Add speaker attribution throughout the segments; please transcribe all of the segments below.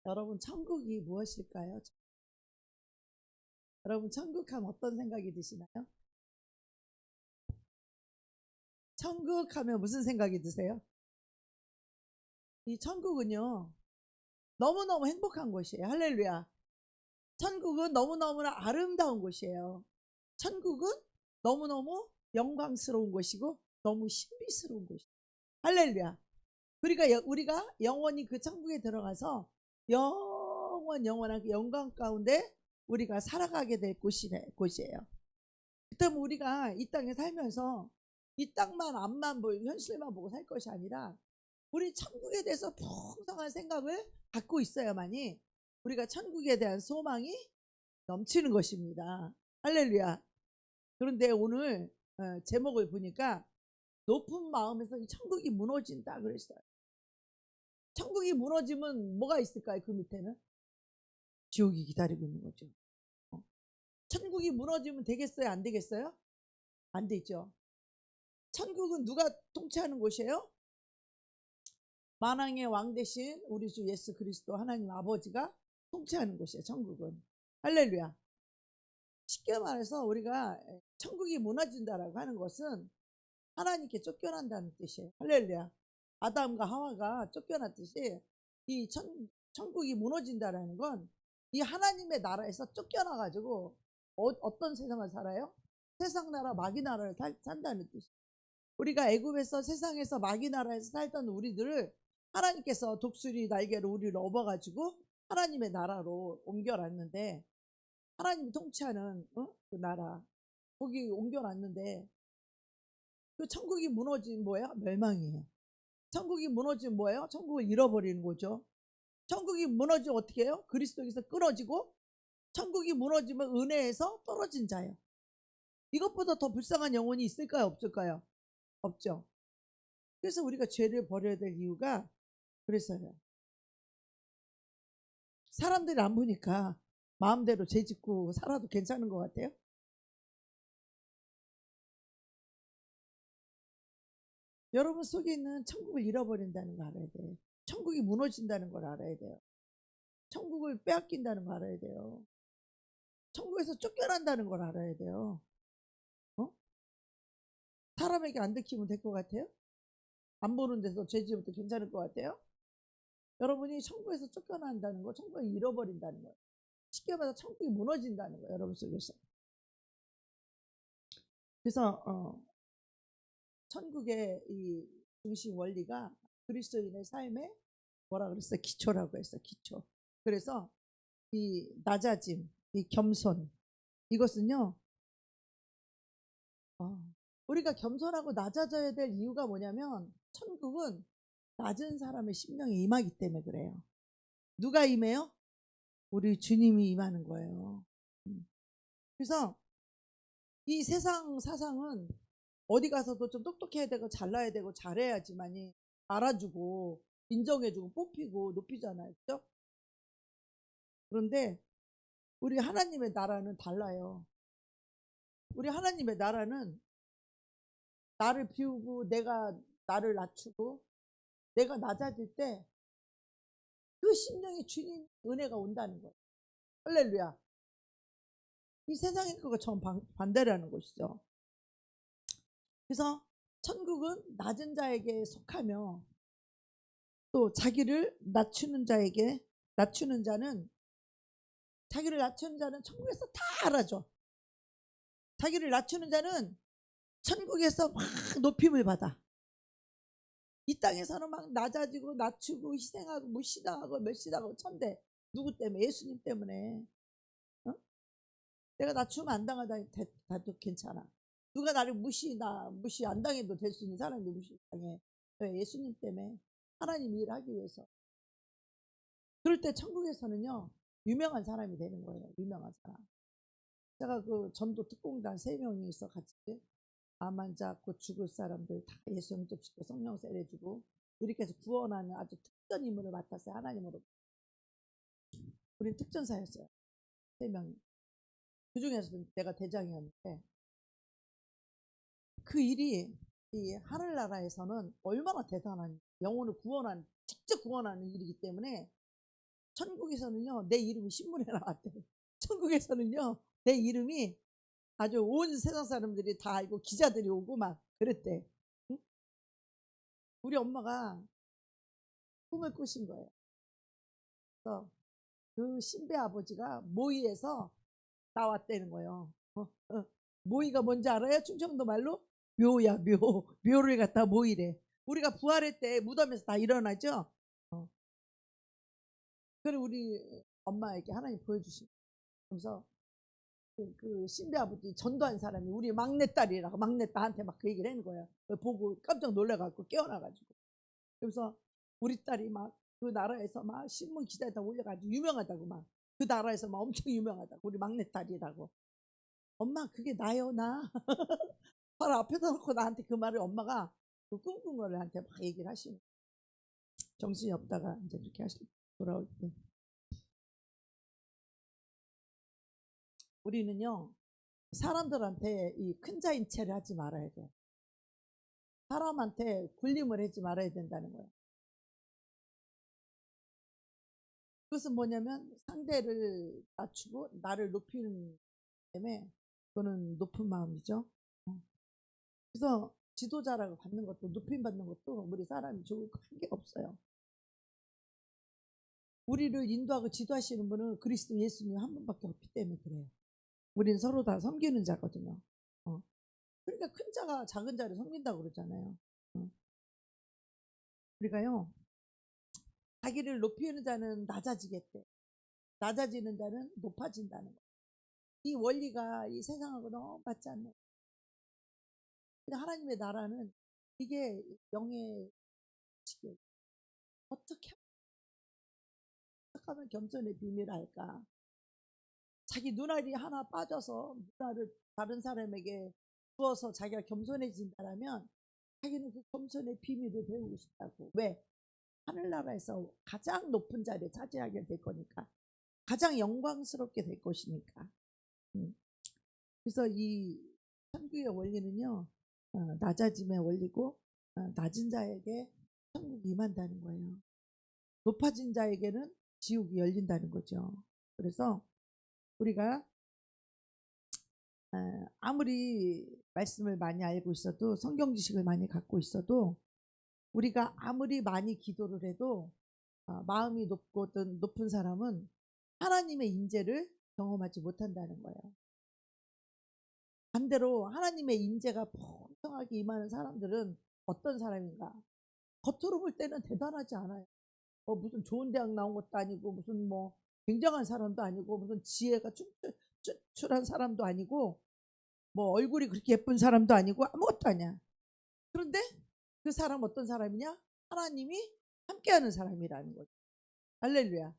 Speaker 1: 여러분, 천국이 무엇일까요? 여러분, 천국 하면 어떤 생각이 드시나요? 천국 하면 무슨 생각이 드세요? 이 천국은요, 너무너무 행복한 곳이에요. 할렐루야. 천국은 너무너무나 아름다운 곳이에요. 천국은 너무너무 영광스러운 곳이고 너무 신비스러운 곳이에요. 할렐루야. 우리가 영원히 그 천국에 들어가서 영원한 그 영광 가운데 우리가 살아가게 될 곳이에요. 그렇다면 우리가 이 땅에 살면서 이 땅만 앞만 보이고 현실만 보고 살 것이 아니라 우리 천국에 대해서 풍성한 생각을 갖고 있어야만이 우리가 천국에 대한 소망이 넘치는 것입니다. 할렐루야. 그런데 오늘 제목을 보니까 높은 마음에서 이 천국이 무너진다 그랬어요. 천국이 무너지면 뭐가 있을까요? 그 밑에는 지옥이 기다리고 있는 거죠. 천국이 무너지면 되겠어요? 안 되겠어요? 안 되죠. 천국은 누가 통치하는 곳이에요? 만왕의 왕 대신 우리 주 예수 그리스도 하나님 아버지가 통치하는 곳이에요. 천국은. 할렐루야. 쉽게 말해서 우리가 천국이 무너진다라고 하는 것은 하나님께 쫓겨난다는 뜻이에요. 할렐루야. 아담과 하와가 쫓겨났듯이 이 천국이 무너진다라는 건 이 하나님의 나라에서 쫓겨나가지고 어떤 세상을 살아요? 세상 나라 마귀 나라를 산다는 뜻이에요. 우리가 애굽에서 세상에서 마귀 나라에서 살던 우리들을 하나님께서 독수리 날개로 우리를 업어가지고 하나님의 나라로 옮겨놨는데 하나님이 통치하는 그 나라 거기 옮겨놨는데 그 천국이 무너진 뭐예요? 멸망이에요. 천국이 무너지면 뭐예요? 천국을 잃어버리는 거죠. 천국이 무너지면 어떻게 해요? 그리스도에서 끊어지고 천국이 무너지면 은혜에서 떨어진 자예요. 이것보다 더 불쌍한 영혼이 있을까요? 없을까요? 없죠. 그래서 우리가 죄를 버려야 될 이유가 그래서요. 사람들이 안 보니까 마음대로 죄 짓고 살아도 괜찮은 것 같아요. 여러분 속에 있는 천국을 잃어버린다는 걸 알아야 돼요. 천국이 무너진다는 걸 알아야 돼요. 천국을 빼앗긴다는 걸 알아야 돼요. 천국에서 쫓겨난다는 걸 알아야 돼요. 어? 사람에게 안 들키면 될 것 같아요? 안 보는 데서 죄 지어도 괜찮을 것 같아요? 여러분이 천국에서 쫓겨난다는 거, 천국을 잃어버린다는 거예요. 쉽게 말해서 천국이 무너진다는 거예요. 여러분 속에서. 그래서 천국의 이 중심 원리가 그리스도인의 삶의 뭐라 그랬어요? 기초라고 했어요. 기초. 그래서 이 낮아짐, 이 겸손 이것은요. 우리가 겸손하고 낮아져야 될 이유가 뭐냐면 천국은 낮은 사람의 심령에 임하기 때문에 그래요. 누가 임해요? 우리 주님이 임하는 거예요. 그래서 이 세상 사상은 어디 가서도 좀 똑똑해야 되고 잘나야 되고 잘해야지만이 알아주고 인정해주고 뽑히고 높이잖아요. 그죠? 그런데 우리 하나님의 나라는 달라요. 우리 하나님의 나라는 나를 비우고 내가 나를 낮추고 내가 낮아질 때 그 심령에 주님 은혜가 온다는 거예요. 할렐루야. 이 세상의 그거 전 반대라는 것이죠. 그래서 천국은 낮은 자에게 속하며 또 자기를 낮추는 자는 자기를 낮추는 자는 천국에서 다 알아줘. 자기를 낮추는 자는 천국에서 막 높임을 받아. 이 땅에서는 막 낮아지고 낮추고 희생하고 무시당하고 멸시당하고 천대. 누구 때문에? 예수님 때문에. 어? 내가 낮추면 안 당해도 괜찮아. 누가 나를 무시 안 당해도 될 수 있는 사람이 무시당해. 왜? 예수님 때문에. 하나님 일을 하기 위해서. 그럴 때 천국에서는요. 유명한 사람이 되는 거예요. 유명한 사람. 제가 그 전도 특공단 3명이 있어 같이 암 환자, 곧 죽을 사람들 다 예수 영접시켜 성령 세례주고 이렇게 해서 구원하는 아주 특전 임무를 맡았어요. 하나님으로. 우린 특전사였어요. 3명이. 그 중에서도 내가 대장이었는데 그 일이 이 하늘나라에서는 얼마나 대단한 영혼을 직접 구원하는 일이기 때문에 천국에서는요 내 이름이 신문에 나왔대. 천국에서는요 내 이름이 아주 온 세상 사람들이 다 알고 기자들이 오고 막 그랬대. 응? 우리 엄마가 꿈을 꾸신 거예요. 그래서 그 신배 아버지가 모의에서 나왔다는 거예요. 모의가 뭔지 알아요? 충청도 말로 묘야 묘. 묘를 갖다 모이래. 우리가 부활할 때 무덤에서 다 일어나죠. 그래 우리 엄마에게 하나님 보여주신. 그래서 그 신배 아버지 전도한 사람이 우리 막내딸이라고 막내딸한테 막 그 얘기를 하는 거예요. 보고 깜짝 놀라갖고 깨어나가지고. 그래서 우리 딸이 막 그 나라에서 막 신문 기사에다 올려가지고 유명하다고 막 그 나라에서 막 엄청 유명하다고 우리 막내딸이라고. 엄마 그게 나요 나. 바로 앞에다 놓고 나한테 그 말을 엄마가 그 꿈꾼 거를 나한테 막 얘기를 하시는. 정신이 없다가 이제 그렇게 하실 돌아올 때. 우리는요 사람들한테 이 큰 자인 체를 하지 말아야 돼. 사람한테 굴림을 하지 말아야 된다는 거예요. 그것은 뭐냐면 상대를 낮추고 나를 높이는 때문에 그거는 높은 마음이죠. 그래서 지도자라고 받는 것도 높임 받는 것도 우리 사람이 좋을 거 한 게 없어요. 우리를 인도하고 지도하시는 분은 그리스도 예수님 한 분밖에 없기 때문에 그래요. 우리는 서로 다 섬기는 자거든요. 그러니까 큰 자가 작은 자를 섬긴다고 그러잖아요. 우리가요 자기를 높이는 자는 낮아지겠대. 낮아지는 자는 높아진다는 거. 이 원리가 이 세상하고 너무 맞지 않는. 근데 하나님의 나라는 이게 영의 지경. 어떻게 하면 겸손의 비밀을 알까? 자기 눈알이 하나 빠져서 눈알을 다른 사람에게 주어서 자기가 겸손해진다라면 자기는 그 겸손의 비밀을 배우고 싶다고. 왜? 하늘나라에서 가장 높은 자리에 차지하게 될 거니까. 가장 영광스럽게 될 것이니까. 그래서 이 천국의 원리는요 낮아짐의 원리고 낮은 자에게 천국이 임한다는 거예요. 높아진 자에게는 지옥이 열린다는 거죠. 그래서 우리가 아무리 말씀을 많이 알고 있어도 성경 지식을 많이 갖고 있어도 우리가 아무리 많이 기도를 해도 마음이 높거든 높은 사람은 하나님의 인재를 경험하지 못한다는 거예요. 반대로 하나님의 인재가 풍성하게 임하는 사람들은 어떤 사람인가? 겉으로 볼 때는 대단하지 않아요. 무슨 좋은 대학 나온 것도 아니고 무슨 뭐 굉장한 사람도 아니고 무슨 지혜가 출한 사람도 아니고 뭐 얼굴이 그렇게 예쁜 사람도 아니고 아무것도 아니야. 그런데 그 사람 어떤 사람이냐? 하나님이 함께하는 사람이라는 거죠. 할렐루야.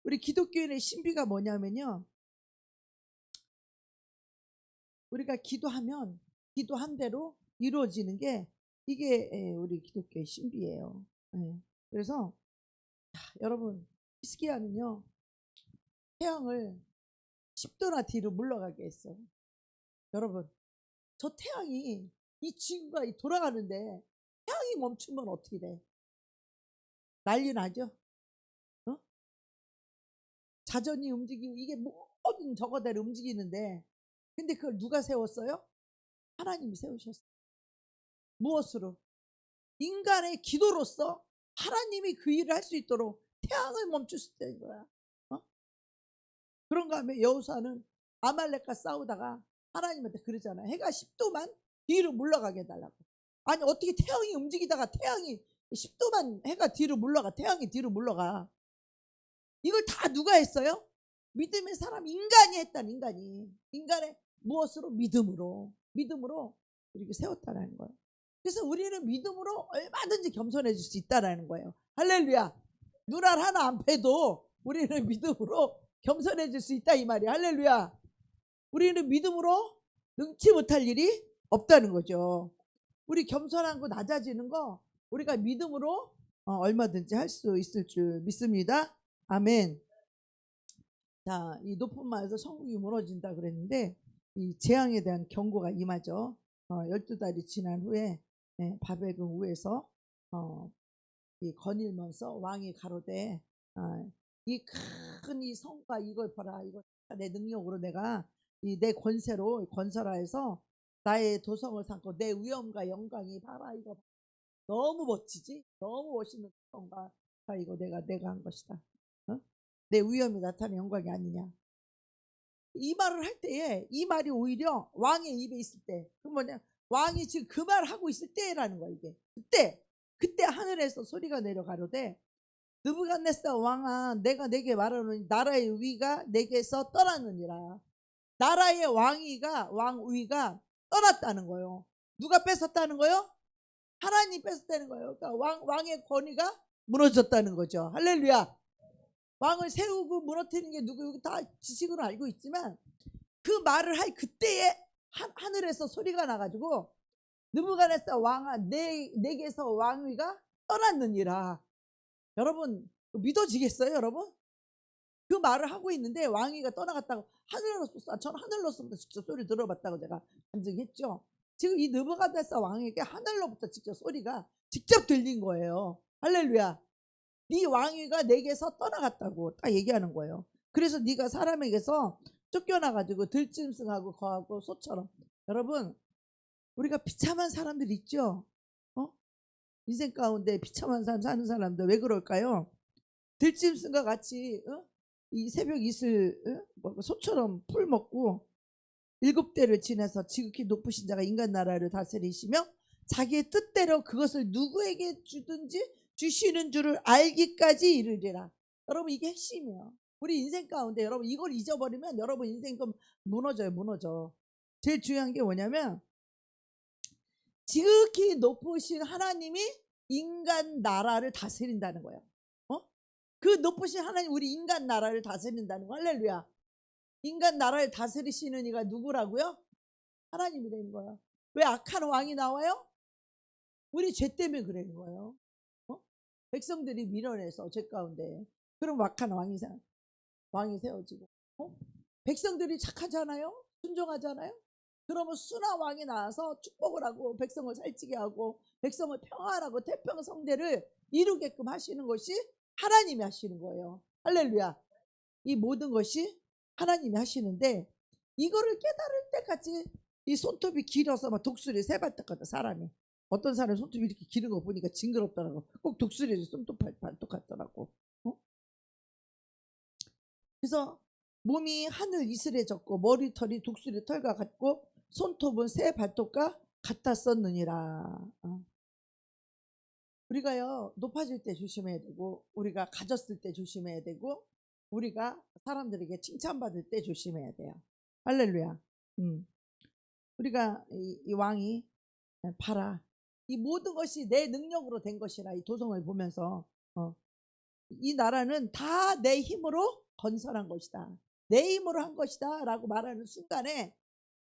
Speaker 1: 우리 기독교인의 신비가 뭐냐면요. 우리가 기도하면 기도한 대로 이루어지는 게 이게 우리 기독교의 신비예요. 그래서 여러분 히스기야는요 태양을 10도나 뒤로 물러가게 했어. 여러분 저 태양이 이 지구가 돌아가는데 태양이 멈추면 어떻게 돼? 난리 나죠? 어? 자전이 움직이고 이게 모든 저거대로 움직이는데 근데 그걸 누가 세웠어요? 하나님이 세우셨어요. 무엇으로? 인간의 기도로서 하나님이 그 일을 할 수 있도록 태양을 멈출 수 있다는 거야. 그런가 하면 여호수아는 아말렉과 싸우다가 하나님한테 그러잖아요. 해가 10도만 뒤로 물러가게 해달라고. 아니 어떻게 태양이 움직이다가 태양이 10도만 해가 뒤로 물러가. 태양이 뒤로 물러가. 이걸 다 누가 했어요? 믿음의 사람 인간이 했다는 인간이. 인간의 무엇으로? 믿음으로 이렇게 세웠다라는 거예요. 그래서 우리는 믿음으로 얼마든지 겸손해질 수 있다라는 거예요. 할렐루야. 눈알 하나 안 패도 우리는 믿음으로 겸손해질 수 있다 이 말이야. 할렐루야. 우리는 믿음으로 능치 못할 일이 없다는 거죠. 우리 겸손한 거 낮아지는 거 우리가 믿음으로 얼마든지 할 수 있을 줄 믿습니다. 아멘. 자, 이 높은 마을에서 천국이 무너진다 그랬는데 이 재앙에 대한 경고가 임하죠. 12달이 지난 후에 바벨론 우에서 이 거닐면서 왕이 가로되 이 큰 이 성과 이걸 봐라. 이거 내 능력으로 내가 이 내 권세로 건설하여서 나의 도성을 삼고 내 위엄과 영광이 봐라. 이거 너무 멋지지? 너무 멋있는 성과. 이거 내가 한 것이다. 어? 내 위엄이 나타나는 영광이 아니냐. 이 말을 할 때에 이 말이 오히려 왕의 입에 있을 때, 그 뭐냐, 왕이 지금 그 말을 하고 있을 때라는 거야. 이게 그때 하늘에서 소리가 내려가로되 느부갓네살 왕아, 내가 내게 말하노니 나라의 위가 내게서 떠났느니라. 나라의 왕위가 떠났다는 거예요. 누가 뺏었다는 거예요? 하나님 뺏었다는 거예요. 그러니까 왕의 권위가 무너졌다는 거죠. 할렐루야. 왕을 세우고 무너뜨리는 게 누구 다 지식으로 알고 있지만 그 말을 할 그때에 하늘에서 소리가 나가지고 느부갓네살 왕아, 내게서 왕위가 떠났느니라. 여러분 믿어지겠어요, 여러분? 그 말을 하고 있는데 왕위가 떠나갔다고 저는 하늘로서부터 직접 소리 들어봤다고 제가 간증했죠. 지금 이 느부갓네살 왕에게 하늘로부터 소리가 직접 들린 거예요. 할렐루야. 네 왕위가 내게서 떠나갔다고 딱 얘기하는 거예요. 그래서 네가 사람에게서 쫓겨나가지고 들짐승하고 거하고 소처럼. 여러분 우리가 비참한 사람들 있죠. 인생 가운데 비참한 삶 사는 사람들 왜 그럴까요? 들짐승과 같이 이 새벽 이슬 소처럼 풀 먹고 7대를 지내서 지극히 높으신 자가 인간 나라를 다스리시며 자기의 뜻대로 그것을 누구에게 주든지 주시는 줄을 알기까지 이르리라. 여러분 이게 핵심이에요. 우리 인생 가운데 여러분 이걸 잊어버리면 여러분 인생 좀 무너져. 제일 중요한 게 뭐냐면 지극히 높으신 하나님이 인간 나라를 다스린다는 거예요. 그 높으신 하나님 우리 인간 나라를 다스린다는 거. 할렐루야. 인간 나라를 다스리시는 이가 누구라고요? 하나님이 되는 거예요. 왜 악한 왕이 나와요? 우리 죄 때문에 그러는 거예요. 백성들이 밀어내서 죄 가운데. 그럼 악한 왕이 세워지고. 백성들이 착하잖아요. 순종하잖아요. 그러면 순한 왕이 나와서 축복을 하고 백성을 살찌게 하고 백성을 평안하고 태평성대를 이루게끔 하시는 것이 하나님이 하시는 거예요. 할렐루야. 이 모든 것이 하나님이 하시는데 이거를 깨달을 때까지 이 손톱이 길어서 막 독수리 세발톱 같다. 사람이 어떤 사람이 손톱이 이렇게 기는 거 보니까 징그럽더라고. 꼭 독수리 손톱 발톱 같더라고. 그래서 몸이 하늘 이슬해졌고 머리털이 독수리 털과 같고 손톱은 새 발톱과 같았었느니라. 우리가요 높아질 때 조심해야 되고 우리가 가졌을 때 조심해야 되고 우리가 사람들에게 칭찬받을 때 조심해야 돼요. 할렐루야. 우리가 이 왕이 봐라. 이 모든 것이 내 능력으로 된 것이라. 이 도성을 보면서 이 나라는 다 내 힘으로 건설한 것이다. 내 힘으로 한 것이다 라고 말하는 순간에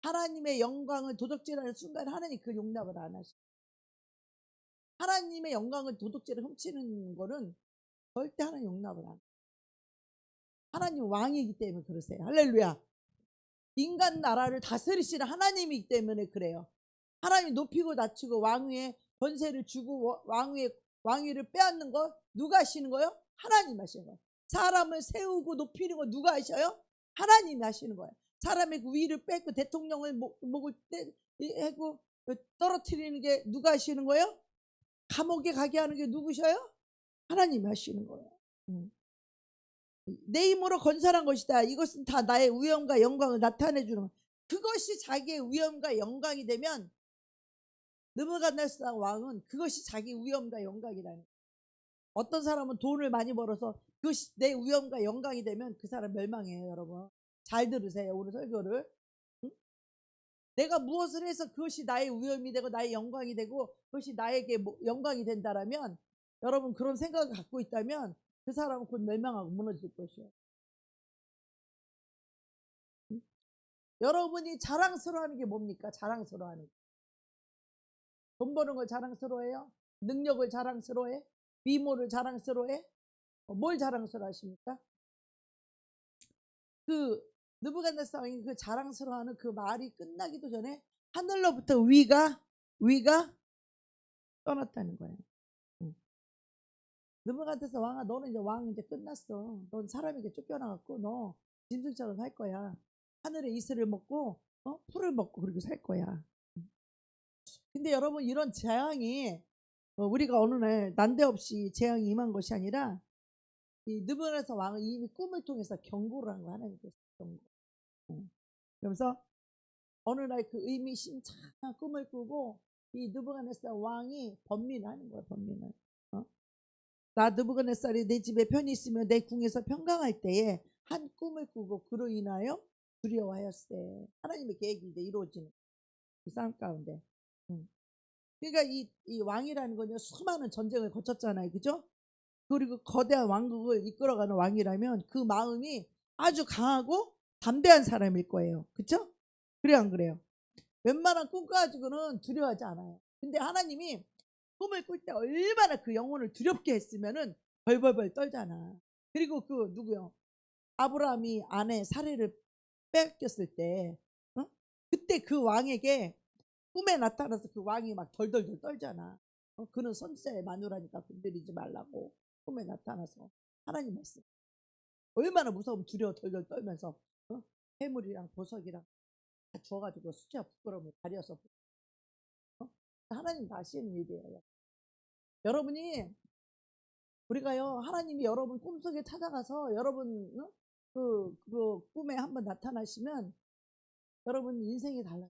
Speaker 1: 하나님의 영광을 도적질하는 순간에 하나님 그 용납을 안 하시고 하나님의 영광을 도둑질을 훔치는 거는 절대 하나님 용납을 안 해요. 하나님 왕이기 때문에 그러세요. 할렐루야. 인간 나라를 다스리시는 하나님이기 때문에 그래요. 하나님이 높이고 낮추고 왕위에 권세를 주고 왕위를 빼앗는 거 누가 하시는 거예요? 하나님 하시는 거예요. 사람을 세우고 높이는 거 누가 하셔요? 하나님이 하시는 거예요. 사람의 그 위를 뺏고 대통령을 목을 떼고 떨어뜨리는 게 누가 하시는 거예요? 감옥에 가게 하는 게 누구셔요? 하나님이 하시는 거예요. 내 힘으로 건설한 것이다. 이것은 다 나의 위엄과 영광을 나타내 주는 거예요. 그것이 자기의 위엄과 영광이 되면 느부갓네살 왕은 그것이 자기 위엄과 영광이라는 거예요. 어떤 사람은 돈을 많이 벌어서 그것이 내 위엄과 영광이 되면 그 사람 멸망해요. 여러분 잘 들으세요. 우리 설교를. 내가 무엇을 해서 그것이 나의 위엄이 되고 나의 영광이 되고 그것이 나에게 영광이 된다라면 여러분 그런 생각을 갖고 있다면 그 사람은 곧 멸망하고 무너질 것이에요. 여러분이 자랑스러워하는 게 뭡니까? 자랑스러워하는 게. 돈 버는 걸 자랑스러워해요? 능력을 자랑스러워해? 미모를 자랑스러워해? 뭘 자랑스러워하십니까? 그 느부갓네살 왕이 그 자랑스러워하는 그 말이 끝나기도 전에 하늘로부터 위가 떠났다는 거예요. 느부갓네살 왕아, 너는 이제 왕 이제 끝났어. 넌 사람에게 쫓겨나갖고 너 짐승처럼 살 거야. 하늘의 이슬을 먹고 풀을 먹고 그리고 살 거야. 근데 여러분, 이런 재앙이 우리가 어느 날 난데없이 재앙이 임한 것이 아니라 이 느부갓네살 왕은 이미 꿈을 통해서 경고를 한 거야. 하나님께서 경고. 그러면서 어느 날 그 의미심장한 꿈을 꾸고 이 느부갓네살 왕이 번민을 하는 거야. 번민을. 나 느부갓네살이 내 집에 편히 있으며 내 궁에서 평강할 때에 한 꿈을 꾸고 그로 인하여 두려워하였으되, 하나님의 계획이 이제 이루어지는 그 삶 가운데. 그러니까 이 왕이라는 건요, 수많은 전쟁을 거쳤잖아요. 그죠? 그리고 거대한 왕국을 이끌어가는 왕이라면 그 마음이 아주 강하고 담대한 사람일 거예요. 그쵸? 그래요, 안 그래요? 웬만한 꿈 가지고는 두려워하지 않아요. 근데 하나님이 꿈을 꿀 때 얼마나 그 영혼을 두렵게 했으면은 벌벌벌 떨잖아. 그리고 그 누구요? 아브라함이 아내 사례를 뺏겼을 때, 그때 그 왕에게 꿈에 나타나서 그 왕이 막 덜덜덜 떨잖아. 그는 선지자의 마누라니까 건드리지 말라고 꿈에 나타나서 하나님 말씀. 얼마나 무서우면 두려워 덜덜 떨면서 해물이랑 보석이랑 다 주워가지고 수치와 부끄러움을 가려서 하나님 다 하시는 일이에요. 여러분이 우리가요, 하나님이 여러분 꿈속에 찾아가서 여러분 그 꿈에 한번 나타나시면 여러분 인생이 달라요.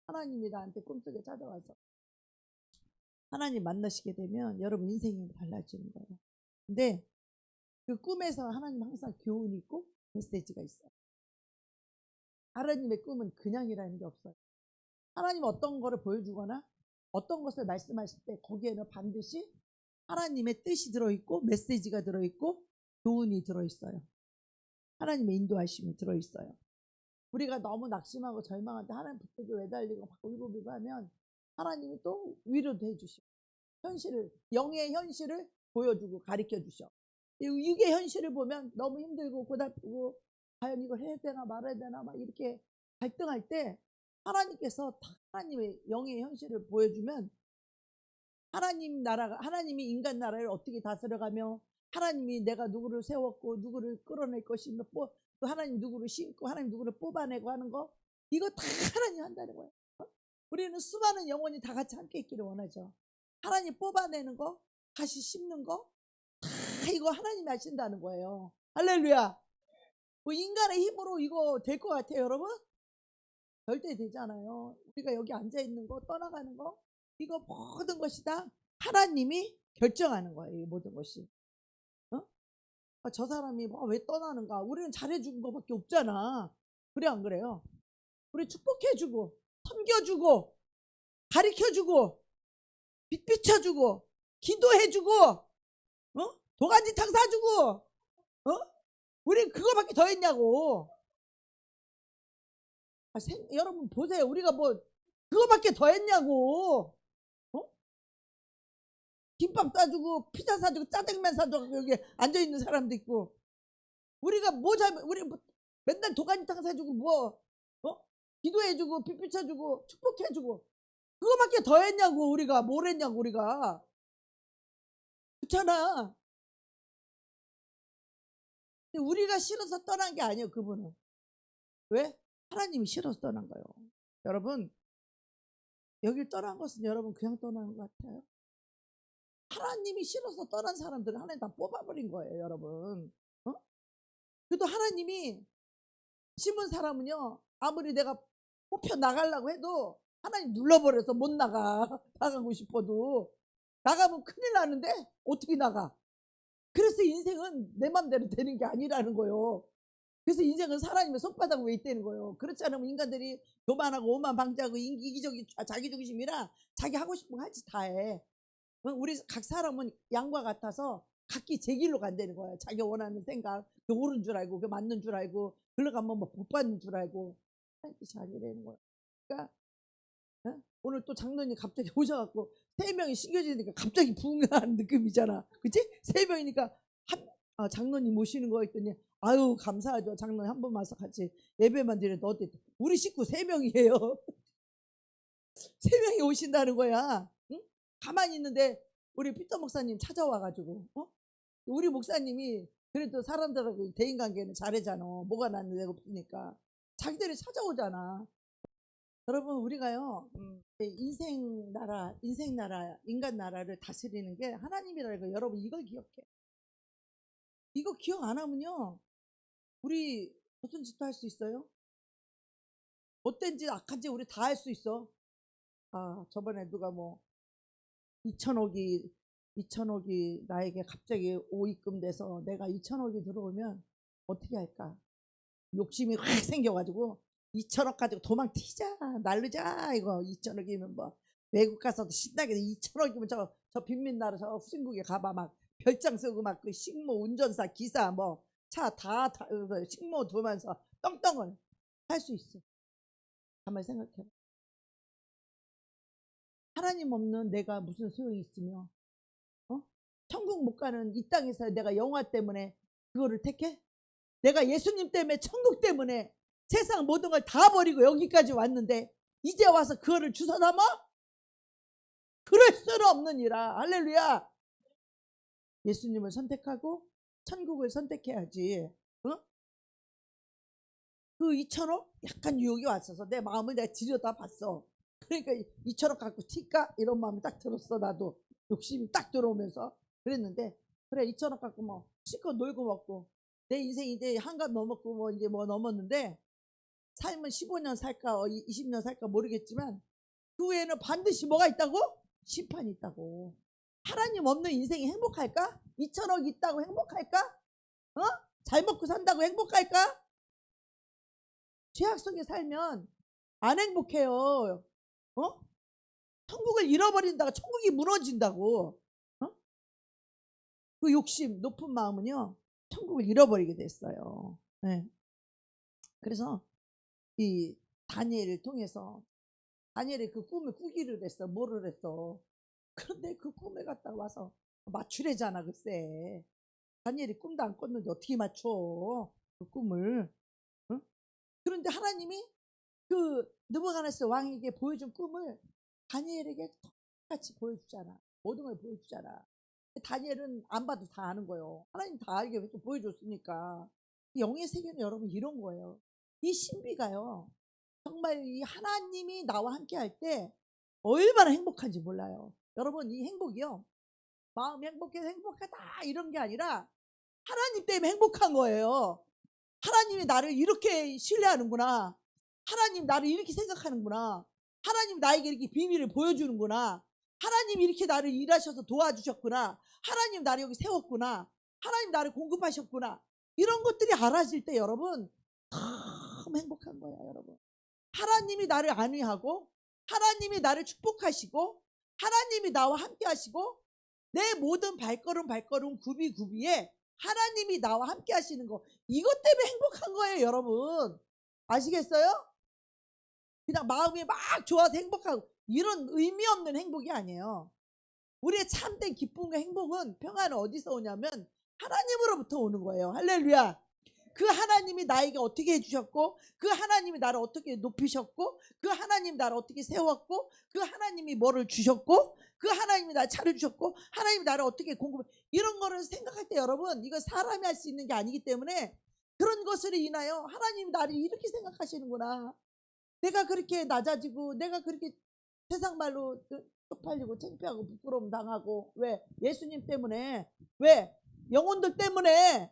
Speaker 1: 하나님이 나한테 꿈속에 찾아와서 하나님 만나시게 되면 여러분 인생이 달라지는 거예요. 근데 그 꿈에서 하나님 항상 교훈이 있고 메시지가 있어요. 하나님의 꿈은 그냥이라는 게 없어요. 하나님 어떤 거를 보여주거나 어떤 것을 말씀하실 때 거기에는 반드시 하나님의 뜻이 들어있고 메시지가 들어있고 교훈이 들어있어요. 하나님의 인도하심이 들어있어요. 우리가 너무 낙심하고 절망할 때 하나님 붙들고 매달리고 울고불고 하면 하나님이 또 위로도 해주시고 현실을, 영의 현실을 보여주고 가르쳐 주셔. 육의 현실을 보면 너무 힘들고 고달프고 과연 이걸 해야 되나 말아야 되나 막 이렇게 갈등할 때 하나님께서 하나님의 영의 현실을 보여주면 하나님 나라가, 하나님이 인간 나라를 어떻게 다스려가며 하나님이 내가 누구를 세웠고 누구를 끌어낼 것이며 또 하나님 누구를 심고 하나님 누구를 뽑아내고 하는 거, 이거 다 하나님 한다는 거예요. 우리는 수많은 영혼이 다 같이 함께 있기를 원하죠. 하나님 뽑아내는 거, 다시 심는 거, 다 이거 하나님이 하신다는 거예요. 할렐루야. 뭐 인간의 힘으로 이거 될 것 같아요, 여러분? 절대 되지 않아요. 우리가 여기 앉아있는 거, 떠나가는 거, 이거 모든 것이 다 하나님이 결정하는 거예요. 이 모든 것이. 저 사람이 왜 떠나는가? 우리는 잘해준 거밖에 없잖아. 그래, 안 그래요? 우리 축복해주고 섬겨주고 가르쳐주고 빛 비춰주고 기도해주고 도가니탕 사주고 우리 그거밖에 더 했냐고. 여러분 보세요. 우리가 뭐 그거밖에 더 했냐고. 김밥 싸주고 피자 사주고 짜장면 사주고 여기 앉아있는 사람도 있고, 우리가 우리 뭐 맨날 도가니탕 사주고 기도해주고 빛 비춰주고 축복해주고 그거밖에 더 했냐고. 우리가 뭘 했냐고. 우리가 그렇잖아. 근데 우리가 싫어서 떠난 게 아니에요. 그분은 왜? 하나님이 싫어서 떠난 거예요. 여러분, 여길 떠난 것은 여러분 그냥 떠나는 것 같아요? 하나님이 싫어서 떠난 사람들은 하나님 다 뽑아버린 거예요, 여러분. 그래도 하나님이 심은 사람은요, 아무리 내가 뽑혀 나가려고 해도 하나님 눌러버려서 못 나가. 나가고 싶어도 나가면 큰일 나는데 어떻게 나가? 그래서 인생은 내 맘대로 되는 게 아니라는 거예요. 그래서 인생은 하나님의 손바닥 위에 있다는 거예요. 그렇지 않으면 인간들이 교만하고 오만방자하고 이기적인 자기중심이라 자기 하고 싶은 거 하지 다 해. 우리 각 사람은 양과 같아서 각기 제 길로 간다는 거예요. 자기 원하는 생각, 그 옳은 줄 알고, 그 맞는 줄 알고, 흘러가면 뭐 복 받는 줄 알고, 하나님 뜻이 아니라는 거예요. 그러니까 오늘 또 장로님 갑자기 오셔갖고 3명이 신겨지니까 갑자기 부흥하는 느낌이잖아. 그치? 3명이니까 장로님 모시는 거 했더니 아유 감사하죠. 장로님 한 번 와서 같이 예배만 드려도 어때? 우리 식구 3명이에요. 3명이 오신다는 거야. 응? 가만히 있는데 우리 피터 목사님 찾아와가지고 우리 목사님이 그래도 사람들하고 대인관계는 잘하잖아. 뭐가 나는 내가 없으니까 자기들이 찾아오잖아. 여러분 우리가요 인생 나라 인간 나라를 다스리는 게 하나님이라는 거 여러분 이걸 기억해. 이거 기억 안 하면요 우리 무슨 짓도 할 수 있어요? 어떤 짓 악한 짓 우리 다 할 수 있어. 아 저번에 누가 뭐 2천억이 나에게 갑자기 오입금 돼서 내가 2천억이 들어오면 어떻게 할까? 욕심이 확 생겨가지고 2천억 가지고 도망 튀자 날르자. 이거 2천억이면 뭐 외국 가서도 신나게 2천억이면 저 빈민 나라 저 후진국에 가봐 막 별장 쓰고 막 그 식모 운전사 기사 뭐 차 다 식모 두면서 떵떵을 할 수 있어. 가만히 생각해. 하나님 없는 내가 무슨 소용이 있으며 천국 못 가는 이 땅에서 내가 영화 때문에 그거를 택해? 내가 예수님 때문에 천국 때문에 세상 모든 걸 다 버리고 여기까지 왔는데 이제 와서 그거를 주워 담아? 그럴 수는 없느니라. 할렐루야. 예수님을 선택하고 천국을 선택해야지. 그 2천억 약간 유혹이 왔어서 내 마음을 내가 들여다봤어. 그러니까 2천억 갖고 튈까? 이런 마음이 딱 들었어. 나도 욕심이 딱 들어오면서 그랬는데 그래 2천억 갖고 뭐 실컷 놀고 먹고 내 인생 이제 한갑 넘었고 뭐 이제 뭐 넘었는데 삶은 15년 살까 20년 살까 모르겠지만 그 후에는 반드시 뭐가 있다고? 심판이 있다고. 하나님 없는 인생이 행복할까? 2천억 있다고 행복할까? 잘 먹고 산다고 행복할까? 죄악 속에 살면 안 행복해요. 천국을 잃어버린다고 천국이 무너진다고. 그 욕심 높은 마음은요 천국을 잃어버리게 됐어요. 네. 그래서 이 다니엘을 통해서 다니엘이 그 꿈을 꾸기를 했어. 뭐를 했어. 그런데 그 꿈에 갔다 와서 맞추래잖아. 글쎄 다니엘이 꿈도 안 꿨는데 어떻게 맞춰 그 꿈을. 그런데 하나님이 그 느부갓네살 왕에게 보여준 꿈을 다니엘에게 똑같이 보여주잖아. 모든 걸 보여주잖아. 다니엘은 안 봐도 다 아는 거예요. 하나님 다 알게 보여줬으니까. 영의 세계는 여러분 이런 거예요. 이 신비가요. 정말 이 하나님이 나와 함께 할 때 얼마나 행복한지 몰라요. 여러분 이 행복이요. 마음이 행복해서 행복하다 이런 게 아니라 하나님 때문에 행복한 거예요. 하나님이 나를 이렇게 신뢰하는구나. 하나님 나를 이렇게 생각하는구나. 하나님 나에게 이렇게 비밀을 보여주는구나. 하나님 이렇게 나를 일하셔서 도와주셨구나. 하나님 나를 여기 세웠구나. 하나님 나를 공급하셨구나. 이런 것들이 알아질 때 여러분 너무 행복한 거야 여러분. 하나님이 나를 안위하고 하나님이 나를 축복하시고 하나님이 나와 함께 하시고 내 모든 발걸음 구비에 하나님이 나와 함께 하시는 거 이것 때문에 행복한 거예요 여러분. 아시겠어요? 그냥 마음이 막 좋아서 행복하고 이런 의미 없는 행복이 아니에요. 우리의 참된 기쁨과 행복은 평안은 어디서 오냐면 하나님으로부터 오는 거예요. 할렐루야. 그 하나님이 나에게 어떻게 해주셨고 그 하나님이 나를 어떻게 높이셨고 그 하나님이 나를 어떻게 세웠고 그 하나님이 뭐를 주셨고 그 하나님이 나를 차려주셨고 하나님이 나를 어떻게 공급해 이런 거를 생각할 때 여러분 이거 사람이 할 수 있는 게 아니기 때문에 그런 것으로 인하여 하나님이 나를 이렇게 생각하시는구나. 내가 그렇게 낮아지고 내가 그렇게 세상 말로 쪽팔리고 창피하고 부끄러움 당하고 왜? 예수님 때문에. 왜? 영혼들 때문에.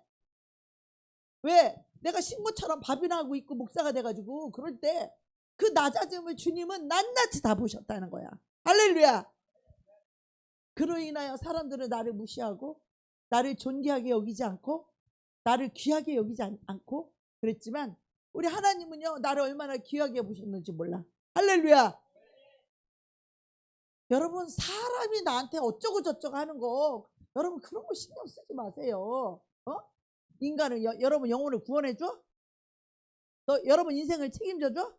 Speaker 1: 왜? 내가 신부처럼 밥이나 하고 있고 목사가 돼가지고 그럴 때 그 낮아짐을 주님은 낱낱이 다 보셨다는 거야. 할렐루야. 그로 인하여 사람들은 나를 무시하고 나를 존귀하게 여기지 않고 나를 귀하게 여기지 않고 그랬지만 우리 하나님은요 나를 얼마나 귀하게 보셨는지 몰라. 할렐루야. 여러분 사람이 나한테 어쩌고 저쩌고 하는 거 여러분 그런 거 신경 쓰지 마세요. 인간을 여러분 영혼을 구원해줘? 여러분 인생을 책임져줘?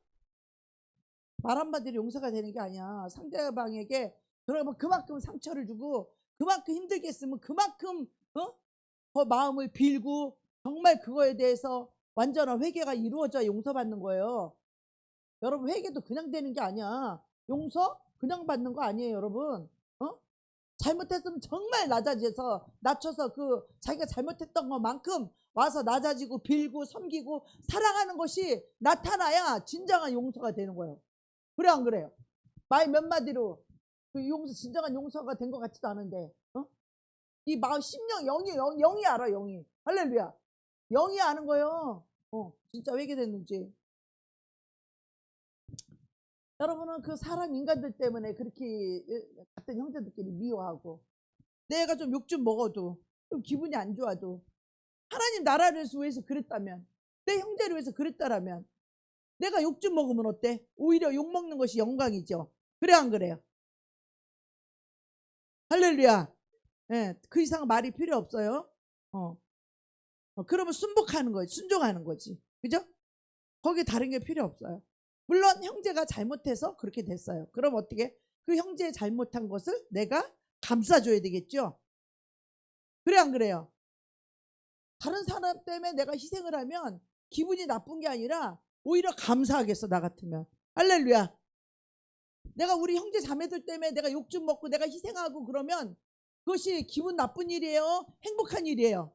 Speaker 1: 말 한마디로 용서가 되는 게 아니야. 상대방에게 그러면 그만큼 상처를 주고 그만큼 힘들게 했으면 그만큼 그 마음을 빌고 정말 그거에 대해서 완전한 회개가 이루어져야 용서받는 거예요. 여러분 회개도 그냥 되는 게 아니야. 용서 그냥 받는 거 아니에요 여러분. 잘못했으면 정말 낮춰서 그 자기가 잘못했던 것만큼 와서 낮아지고 빌고 섬기고 사랑하는 것이 나타나야 진정한 용서가 되는 거예요. 그래 안 그래요? 말 몇 마디로 그 진정한 용서가 된 것 같지도 않은데, 이 마음 심령 영이 알아. 영이 할렐루야. 영이 아는 거예요. 진짜 회개됐는지. 여러분은 그 사람 인간들 때문에 그렇게 같은 형제들끼리 미워하고, 내가 좀 욕 좀 먹어도 좀 기분이 안 좋아도 하나님 나라를 위해서 그랬다면, 내 형제를 위해서 그랬다라면 내가 욕 좀 먹으면 어때? 오히려 욕 먹는 것이 영광이죠. 그래 안 그래요? 할렐루야. 예, 그 이상 말이 필요 없어요. 그러면 순복하는 거지, 순종하는 거지. 그죠? 거기 다른 게 필요 없어요. 물론 형제가 잘못해서 그렇게 됐어요. 그럼 어떻게? 그 형제의 잘못한 것을 내가 감싸줘야 되겠죠. 그래 안 그래요? 다른 사람 때문에 내가 희생을 하면 기분이 나쁜 게 아니라 오히려 감사하겠어. 나 같으면. 할렐루야. 내가 우리 형제 자매들 때문에 내가 욕 좀 먹고 내가 희생하고 그러면 그것이 기분 나쁜 일이에요? 행복한 일이에요?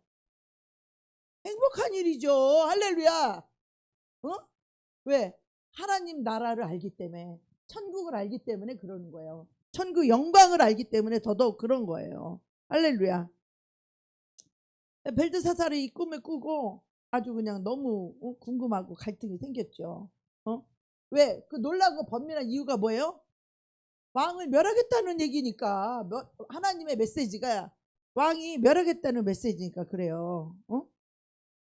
Speaker 1: 행복한 일이죠. 할렐루야. 왜? 하나님 나라를 알기 때문에, 천국을 알기 때문에 그러는 거예요. 천국 영광을 알기 때문에 더더욱 그런 거예요. 할렐루야. 벨드사살이 이 꿈을 꾸고 아주 그냥 너무 궁금하고 갈등이 생겼죠. 왜? 그 놀라고 번민한 이유가 뭐예요? 왕을 멸하겠다는 얘기니까. 하나님의 메시지가 왕이 멸하겠다는 메시지니까 그래요.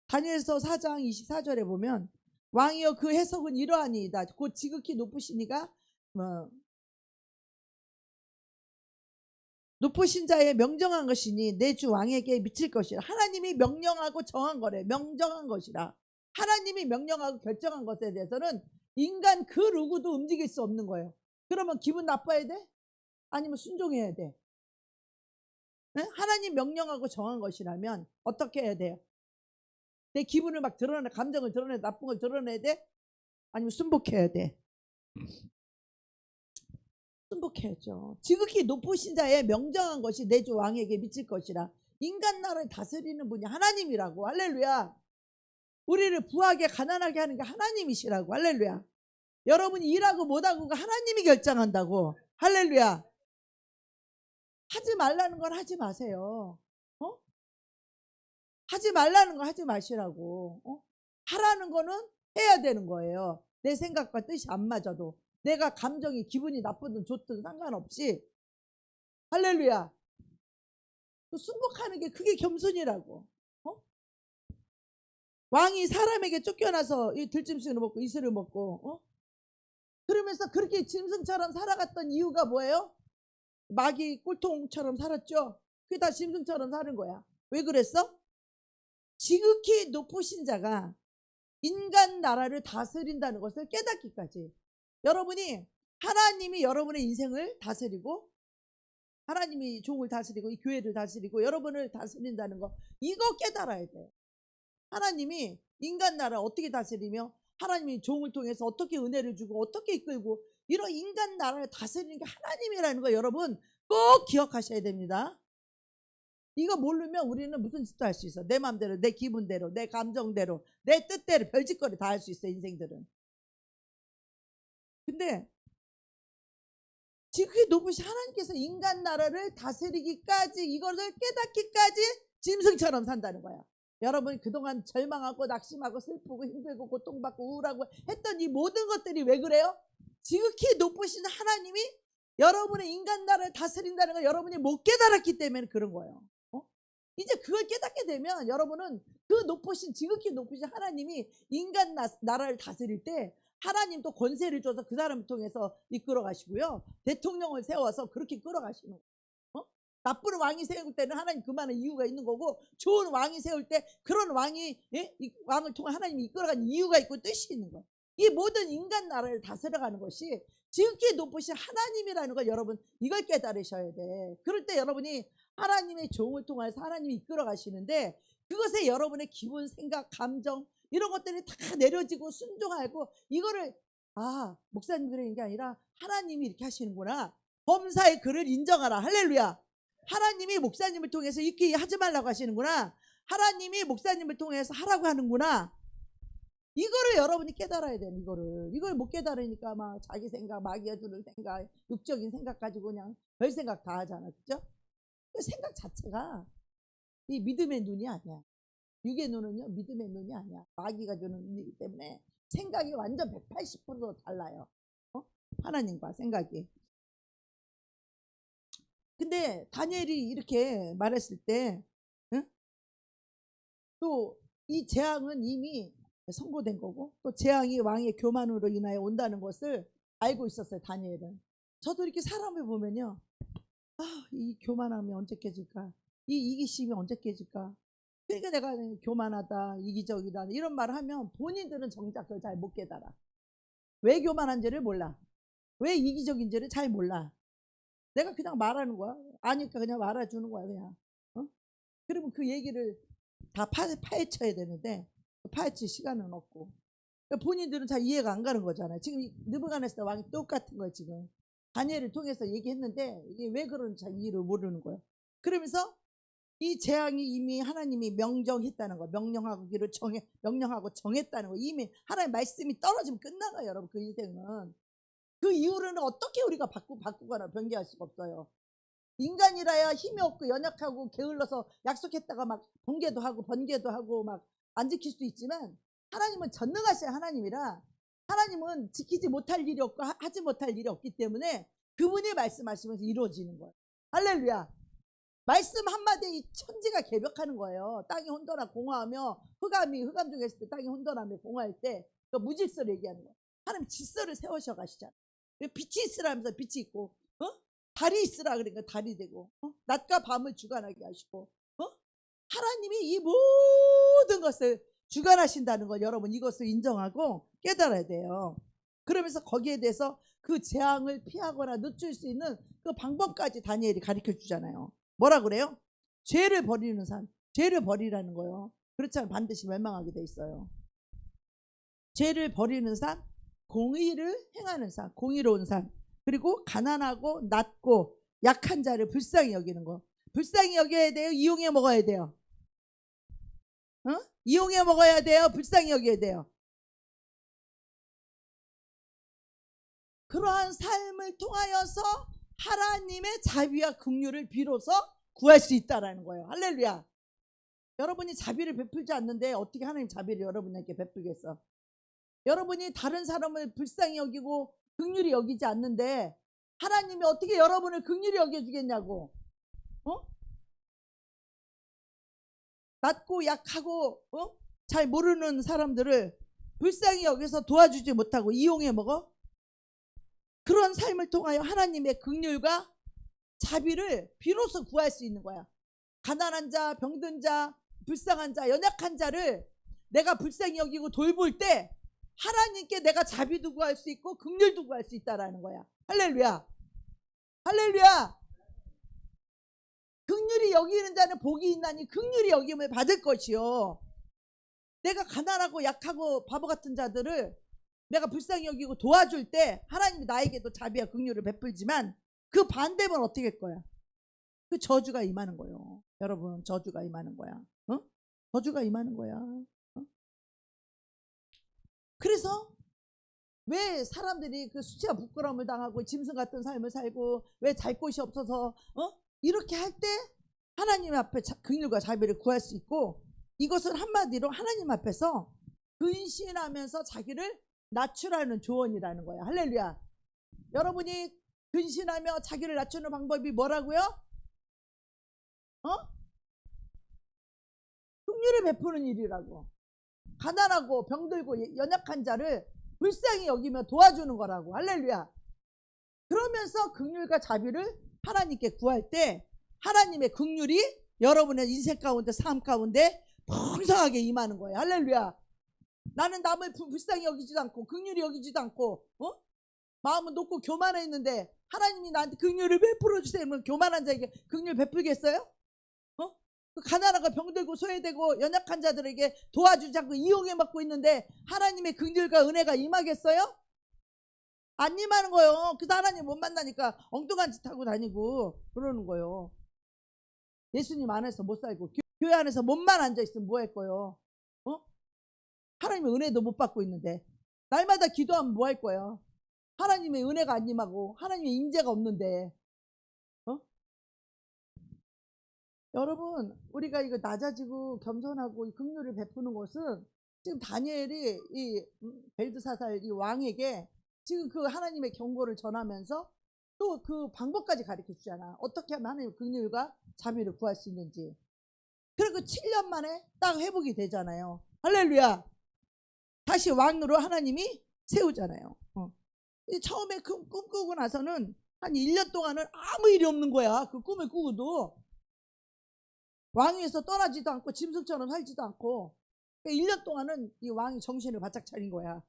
Speaker 1: 다니엘서 4장 24절에 보면 왕이여 그 해석은 이러하니이다. 곧 지극히 높으시니가 높으신 자의 명정한 것이니 내 주 왕에게 미칠 것이라. 하나님이 명령하고 정한 거래. 명정한 것이라. 하나님이 명령하고 결정한 것에 대해서는 인간 그 누구도 움직일 수 없는 거예요. 그러면 기분 나빠야 돼? 아니면 순종해야 돼? 네? 하나님 명령하고 정한 것이라면 어떻게 해야 돼요? 내 기분을 막 드러내, 감정을 드러내, 나쁜 걸 드러내야 돼? 아니면 순복해야 돼? 순복해야죠. 지극히 높으신 자의 명정한 것이 내 주 왕에게 미칠 것이라. 인간 나라를 다스리는 분이 하나님이라고. 할렐루야. 우리를 부하게 가난하게 하는 게 하나님이시라고. 할렐루야. 여러분이 일하고 못하고가 하나님이 결정한다고. 할렐루야. 하지 말라는 건 하지 마세요. 하지 말라는 거 하지 마시라고. 하라는 거는 해야 되는 거예요. 내 생각과 뜻이 안 맞아도, 내가 감정이 기분이 나쁘든 좋든 상관없이. 할렐루야. 순복하는 게 그게 겸손이라고. 왕이 사람에게 쫓겨나서 이 들짐승을 먹고 이슬을 먹고 그러면서 그렇게 짐승처럼 살아갔던 이유가 뭐예요? 마귀 꼴통처럼 살았죠. 그게 다 짐승처럼 사는 거야. 왜 그랬어? 지극히 높으신 자가 인간 나라를 다스린다는 것을 깨닫기까지. 여러분이 하나님이 여러분의 인생을 다스리고, 하나님이 종을 다스리고 이 교회를 다스리고 여러분을 다스린다는 거, 이거 깨달아야 돼요. 하나님이 인간 나라 어떻게 다스리며 하나님이 종을 통해서 어떻게 은혜를 주고 어떻게 이끌고 이런 인간 나라를 다스리는 게 하나님이라는 거 여러분 꼭 기억하셔야 됩니다. 이거 모르면 우리는 무슨 짓도 할 수 있어. 내 마음대로, 내 기분대로, 내 감정대로, 내 뜻대로 별짓거리 다 할 수 있어, 인생들은. 근데 지극히 높으신 하나님께서 인간 나라를 다스리기까지, 이거를 깨닫기까지 짐승처럼 산다는 거야. 여러분 그동안 절망하고 낙심하고 슬프고 힘들고 고통받고 우울하고 했던 이 모든 것들이 왜 그래요? 지극히 높으신 하나님이 여러분의 인간 나라를 다스린다는 걸 여러분이 못 깨달았기 때문에 그런 거예요. 이제 그걸 깨닫게 되면 여러분은 그 지극히 높으신 하나님이 인간 나라를 다스릴 때 하나님도 권세를 줘서 그 사람을 통해서 이끌어 가시고요. 대통령을 세워서 그렇게 끌어가시는 거예요. 나쁜 왕이 세울 때는 하나님 그만한 이유가 있는 거고, 좋은 왕이 세울 때 그런 왕이, 이 왕을 통해 하나님이 이끌어가는 이유가 있고 뜻이 있는 거예요. 이 모든 인간 나라를 다스려가는 것이 지극히 높으신 하나님이라는 걸 여러분 이걸 깨달으셔야 돼. 그럴 때 여러분이 하나님의 종을 통해서 하나님이 이끌어 가시는데, 그것에 여러분의 기분, 생각, 감정 이런 것들이 다 내려지고 순종하고, 이거를 목사님 그러는 게 아니라 하나님이 이렇게 하시는구나. 범사의 그를 인정하라. 할렐루야. 하나님이 목사님을 통해서 이렇게 하지 말라고 하시는구나. 하나님이 목사님을 통해서 하라고 하는구나. 이거를 여러분이 깨달아야 돼요. 이걸 못 깨달으니까 막 자기 생각, 마귀가 주는 생각, 육적인 생각 가지고 그냥 별 생각 다 하잖아. 그죠? 그 생각 자체가 이 믿음의 눈이 아니야. 육의 눈은요, 믿음의 눈이 아니야. 마귀가 주는 눈이기 때문에 생각이 완전 180% 달라요. 하나님과 생각이. 근데 다니엘이 이렇게 말했을 때, 응? 또 이 재앙은 이미 선고된 거고, 또 재앙이 왕의 교만으로 인하여 온다는 것을 알고 있었어요. 다니엘은. 저도 이렇게 사람을 보면요, 이 교만함이 언제 깨질까? 이 이기심이 언제 깨질까? 그러니까 내가 교만하다, 이기적이다 이런 말을 하면 본인들은 정작 그걸 잘 못 깨달아. 왜 교만한지를 몰라. 왜 이기적인지를 잘 몰라. 내가 그냥 말하는 거야. 아니까 그냥 말해주는 거야 그냥. 그러면 그 얘기를 다 파헤쳐야 되는데 파헤칠 시간은 없고. 그러니까 본인들은 잘 이해가 안 가는 거잖아요. 지금 느부갓네살 왕이 똑같은 거예요. 지금 다니엘을 통해서 얘기했는데 이게 왜 그런지 잘 이해를 모르는 거예요. 그러면서 이 재앙이 이미 하나님이 명령했다는 거, 명령하고 정했다는 거, 이미 하나님 말씀이 떨어지면 끝나가요, 여러분. 그 인생은 그 이후로는 어떻게 우리가 바꾸거나 변개할 수가 없어요. 인간이라야 힘이 없고 연약하고 게을러서 약속했다가 막 번개도 하고 막 안 지킬 수도 있지만 하나님은 전능하신 하나님이라 하나님은 지키지 못할 일이 없고 하지 못할 일이 없기 때문에 그분이 말씀하시면서 이루어지는 거예요. 할렐루야. 말씀 한마디에 이 천지가 개벽하는 거예요. 땅이 혼돈하고 공허하며 흑암 중에 있을 때 땅이 혼돈하며 공허할 때 그 무질서를 얘기하는 거예요. 하나님 질서를 세우셔 가시잖아요. 빛이 있으라면서 빛이 있고, 달이 있으라 그러니까 달이 되고, 낮과 밤을 주관하게 하시고, 하나님이 이 모든 것을 주관하신다는 걸 여러분 이것을 인정하고 깨달아야 돼요. 그러면서 거기에 대해서 그 재앙을 피하거나 늦출 수 있는 그 방법까지 다니엘이 가르쳐 주잖아요. 뭐라 그래요? 죄를 버리는 삶, 죄를 버리라는 거예요. 그렇지 않으면 반드시 멸망하게 돼 있어요. 죄를 버리는 삶, 공의를 행하는 삶, 공의로운 삶, 그리고 가난하고 낮고 약한 자를 불쌍히 여기는 거. 불쌍히 여겨야 돼요? 이용해 먹어야 돼요? 이용해 먹어야 돼요? 불쌍히 여겨야 돼요? 그러한 삶을 통하여서 하나님의 자비와 긍휼을 비로소 구할 수 있다라는 거예요. 할렐루야. 여러분이 자비를 베풀지 않는데 어떻게 하나님 자비를 여러분에게 베풀겠어? 여러분이 다른 사람을 불쌍히 여기고 긍휼히 여기지 않는데 하나님이 어떻게 여러분을 긍휼히 여겨주겠냐고. 낮고 약하고 잘 모르는 사람들을 불쌍히 여기서 도와주지 못하고 이용해 먹어? 그런 삶을 통하여 하나님의 긍휼과 자비를 비로소 구할 수 있는 거야. 가난한 자, 병든 자, 불쌍한 자, 연약한 자를 내가 불쌍히 여기고 돌볼 때 하나님께 내가 자비도 구할 수 있고 긍휼도 구할 수 있다라는 거야. 할렐루야. 할렐루야. 긍휼히 여기는 자는 복이 있나니 긍휼히 여김을 받을 것이요. 내가 가난하고 약하고 바보 같은 자들을 내가 불쌍히 여기고 도와줄 때 하나님이 나에게도 자비와 긍휼을 베풀지만 그 반대면 어떻게 할 거야? 그 저주가 임하는 거예요. 여러분, 저주가 임하는 거야. 저주가 임하는 거야. 그래서 왜 사람들이 그 수치와 부끄러움을 당하고 짐승 같은 삶을 살고 왜 잘 곳이 없어서 이렇게 할 때 하나님 앞에 긍휼과 자비를 구할 수 있고, 이것은 한마디로 하나님 앞에서 근신하면서 자기를 낮추라는 조언이라는 거예요. 할렐루야. 여러분이 근신하며 자기를 낮추는 방법이 뭐라고요? 긍휼을 베푸는 일이라고. 가난하고 병들고 연약한 자를 불쌍히 여기며 도와주는 거라고. 할렐루야. 그러면서 긍휼과 자비를 하나님께 구할 때 하나님의 긍휼이 여러분의 인생 가운데 삶 가운데 풍성하게 임하는 거예요. 할렐루야. 나는 남을 불쌍히 여기지도 않고 긍휼히 여기지도 않고 마음은 높고 교만해 있는데 하나님이 나한테 긍휼을 베풀어 주세요. 교만한 자에게 긍휼 베풀겠어요? 가난하고 병들고 소외되고 연약한 자들에게 도와주지 않고 이용해 먹고 있는데 하나님의 긍휼과 은혜가 임하겠어요? 안 임하는 거예요. 그래서 하나님 못 만나니까 엉뚱한 짓 하고 다니고 그러는 거예요. 예수님 안에서 못 살고 교회 안에서 몸만 앉아있으면 뭐 할 거예요? 하나님의 은혜도 못 받고 있는데 날마다 기도하면 뭐 할 거야? 하나님의 은혜가 안 임하고 하나님의 임재가 없는데 여러분 우리가 이거 낮아지고 겸손하고 이 긍휼을 베푸는 것은 지금 다니엘이 이 벨드사살 이 왕에게 지금 그 하나님의 경고를 전하면서 또 그 방법까지 가르쳐 주잖아. 어떻게 하면 하나님의 긍휼과 자비를 구할 수 있는지. 그리고 7년 만에 딱 회복이 되잖아요. 할렐루야. 다시 왕으로 하나님이 세우잖아요. 처음에 꿈 꾸고 나서는 한 1년 동안은 아무 일이 없는 거야. 그 꿈을 꾸고도 왕위에서 떠나지도 않고 짐승처럼 살지도 않고 1년 동안은 이 왕이 정신을 바짝 차린 거야.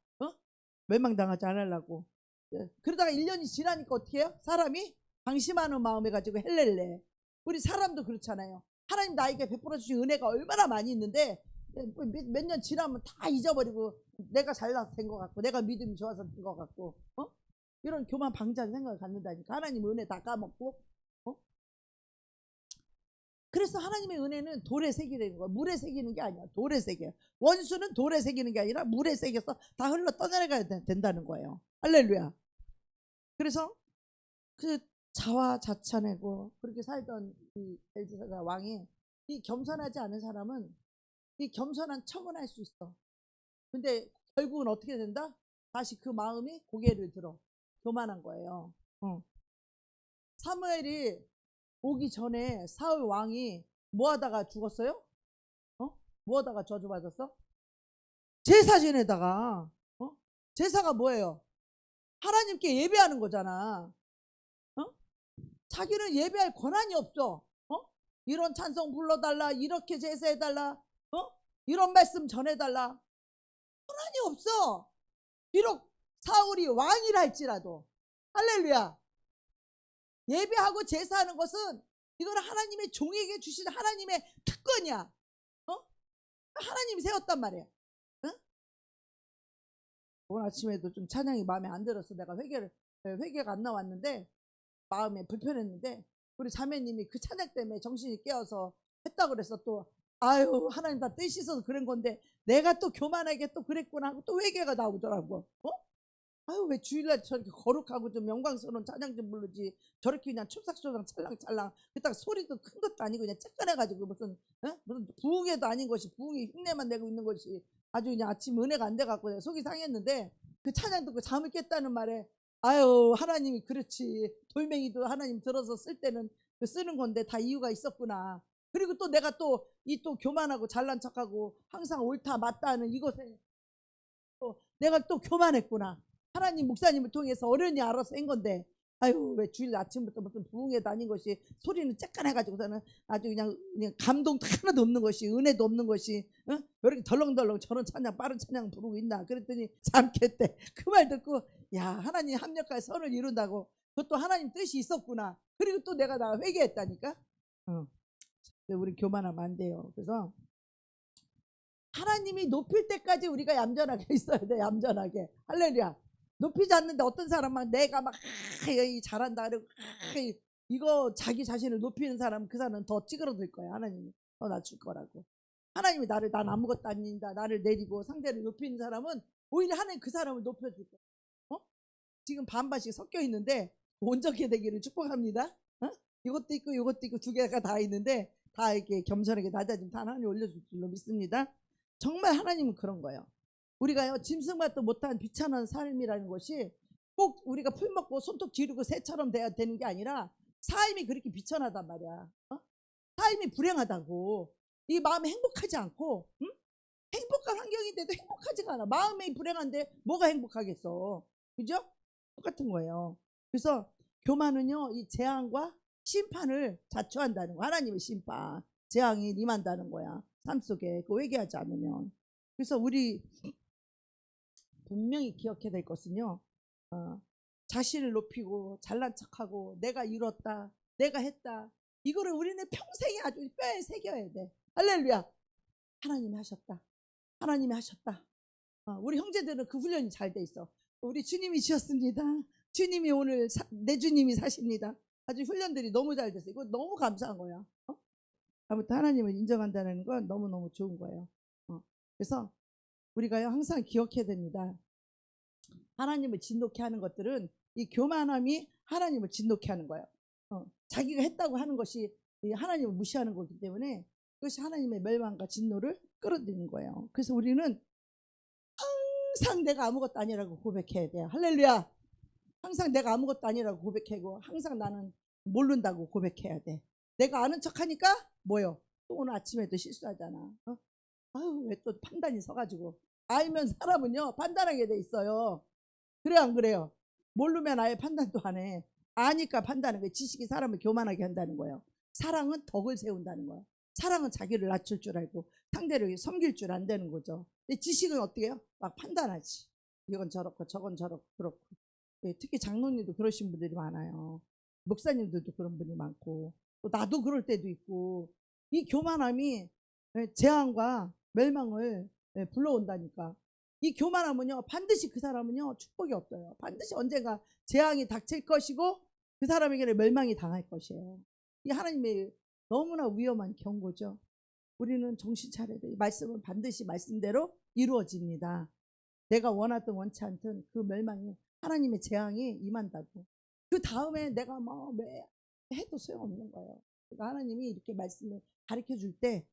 Speaker 1: 멸망당하지 않으려고. 그러다가 1년이 지나니까 어떻게 해요? 사람이 방심하는 마음에 가지고 헬렐레. 우리 사람도 그렇잖아요. 하나님 나에게 베풀어 주신 은혜가 얼마나 많이 있는데 몇 년 지나면 다 잊어버리고 내가 잘나서 된 것 같고 내가 믿음이 좋아서 된 것 같고 이런 교만 방자한 생각을 갖는다니까. 하나님 은혜 다 까먹고 그래서 하나님의 은혜는 돌에 새기는 거야. 물에 새기는 게 아니야. 돌에 새겨. 원수는 돌에 새기는 게 아니라 물에 새겨서 다 흘러 떠내려가야 된다는 거예요. 할렐루야. 그래서 그 자화자찬하고 그렇게 살던 이 벨드사살 왕이 이 겸손하지 않은 사람은 이 겸손한 척은 할 수 있어. 근데 결국은 어떻게 된다? 다시 그 마음이 고개를 들어. 교만한 거예요. 사무엘이 오기 전에 사울 왕이 뭐 하다가 죽었어요? 뭐 하다가 저주받았어? 제사 지내다가. 제사가 뭐예요? 하나님께 예배하는 거잖아. 자기는 예배할 권한이 없어. 이런 찬송 불러달라, 이렇게 제사해달라, 이런 말씀 전해달라. 권한이 없어. 비록 사울이 왕이라 할지라도. 할렐루야. 예배하고 제사하는 것은 이건 하나님의 종에게 주신 하나님의 특권이야. 하나님이 세웠단 말이야. 오늘 아침에도 좀 찬양이 마음에 안 들어서 내가 회개가 안 나왔는데 마음에 불편했는데 우리 자매님이 그 찬양 때문에 정신이 깨어서 했다고 그래서 또 아유 하나님 다 뜻이 있어서 그런 건데 내가 또 교만하게 또 그랬구나 하고 또 회개가 나오더라고. 아유 왜 주일날 저렇게 거룩하고 좀 영광스러운 찬양 좀 부르지 저렇게 그냥 춥삭초삭 찰랑찰랑 그딱 소리도 큰 것도 아니고 그냥 쬐끈해가지고 무슨 부흥회도 아닌 것이 부흥회 흉내만 내고 있는 것이 아주 그냥 아침 은혜가 안 돼갖고 속이 상했는데 그 찬양 듣고 잠을 깼다는 말에 아유 하나님이 그렇지 돌멩이도 하나님 들어서 쓸 때는 쓰는 건데 다 이유가 있었구나. 그리고 또 내가 또 교만하고 잘난 척하고 항상 옳다 맞다 하는 이것에 또 내가 또 교만했구나. 하나님 목사님을 통해서 어른이 알아서 한 건데 아유 왜 주일 아침부터 무슨 부흥회 다닌 것이 소리는 쬐끈해가지고서는 아주 그냥 감동도 하나도 없는 것이 은혜도 없는 것이 왜 이렇게 덜렁덜렁 저런 찬양 빠른 찬양 부르고 있나 그랬더니 잠깼대. 그 말 듣고 야 하나님 합력할 선을 이룬다고 그것도 하나님 뜻이 있었구나. 그리고 또 내가 회개했다니까. 우리 교만하면 안 돼요. 그래서 하나님이 높일 때까지 우리가 얌전하게 있어야 돼. 얌전하게. 할렐루야. 높이지 않는데 어떤 사람은 내가 막 잘한다 그러고 이거 자기 자신을 높이는 사람 그 사람은 더 찌그러들 거야. 하나님이 더 낮출 거라고. 하나님이 난 아무것도 아닌다 나를 내리고 상대를 높이는 사람은 오히려 하나님 그 사람을 높여줄 거야. 지금 반반씩 섞여 있는데 온전케 되기를 축복합니다. 이것도 있고 이것도 있고 두 개가 다 있는데 다 이렇게 겸손하게 낮아지면 다 하나님 올려줄 줄로 믿습니다. 정말 하나님은 그런 거예요. 우리가요 짐승만도 못한 비천한 삶이라는 것이 꼭 우리가 풀 먹고 손톱 기르고 새처럼 돼야 되는 게 아니라 삶이 그렇게 비천하단 말이야. 삶이 불행하다고. 이 마음이 행복하지 않고 행복한 환경인데도 행복하지가 않아. 마음이 불행한데 뭐가 행복하겠어. 그죠? 똑같은 거예요. 그래서 교만은요 이 재앙과 심판을 자초한다는 거. 하나님의 심판 재앙이 임한다는 거야. 삶 속에 그 회개하지 않으면. 그래서 우리 분명히 기억해야 될 것은요 자신을 높이고 잘난 척하고 내가 이뤘다 내가 했다 이거를 우리는 평생에 아주 뼈에 새겨야 돼. 할렐루야. 하나님이 하셨다. 하나님이 하셨다. 우리 형제들은 그 훈련이 잘 돼 있어. 우리 주님이 지었습니다. 주님이 오늘 내 주님이 사십니다. 아주 훈련들이 너무 잘 됐어. 이거 너무 감사한 거야. 아무튼 하나님을 인정한다는 건 너무너무 좋은 거예요. 그래서 우리가요 항상 기억해야 됩니다. 하나님을 진노케 하는 것들은 이 교만함이 하나님을 진노케 하는 거예요. 자기가 했다고 하는 것이 하나님을 무시하는 거기 때문에 그것이 하나님의 멸망과 진노를 끌어들이는 거예요. 그래서 우리는 항상 내가 아무것도 아니라고 고백해야 돼요. 할렐루야. 항상 내가 아무것도 아니라고 고백하고 항상 나는 모른다고 고백해야 돼. 내가 아는 척하니까 뭐요? 또 오늘 아침에도 실수하잖아. 아유 왜 또 판단이 서가지고. 알면 사람은요 판단하게 돼 있어요. 그래 안 그래요? 모르면 아예 판단도 안 해. 아니까 판단하는 거예요. 지식이 사람을 교만하게 한다는 거예요. 사랑은 덕을 세운다는 거예요. 사랑은 자기를 낮출 줄 알고 상대를 섬길 줄 안 되는 거죠. 근데 지식은 어떻게 해요? 막 판단하지. 이건 저렇고 저건 저렇고 그렇고. 특히 장로님도 그러신 분들이 많아요. 목사님들도 그런 분이 많고 또 나도 그럴 때도 있고 이 교만함이 재앙과 멸망을 불러온다니까. 이 교만하면요 반드시 그 사람은요 축복이 없어요. 반드시 언젠가 재앙이 닥칠 것이고 그 사람에게는 멸망이 당할 것이에요. 이 하나님의 너무나 위험한 경고죠. 우리는 정신 차려야 돼요. 말씀은 반드시 말씀대로 이루어집니다. 내가 원하든 원치 않든 그 멸망이 하나님의 재앙이 임한다고. 그 다음에 내가 뭐 해도 소용없는 거예요. 그러니까 하나님이 이렇게 말씀을 가르쳐 줄 때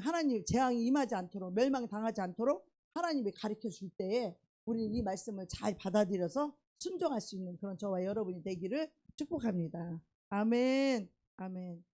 Speaker 1: 하나님 재앙이 임하지 않도록 멸망 당하지 않도록 하나님이 가르쳐 줄 때에 우리는 이 말씀을 잘 받아들여서 순종할 수 있는 그런 저와 여러분이 되기를 축복합니다. 아멘. 아멘.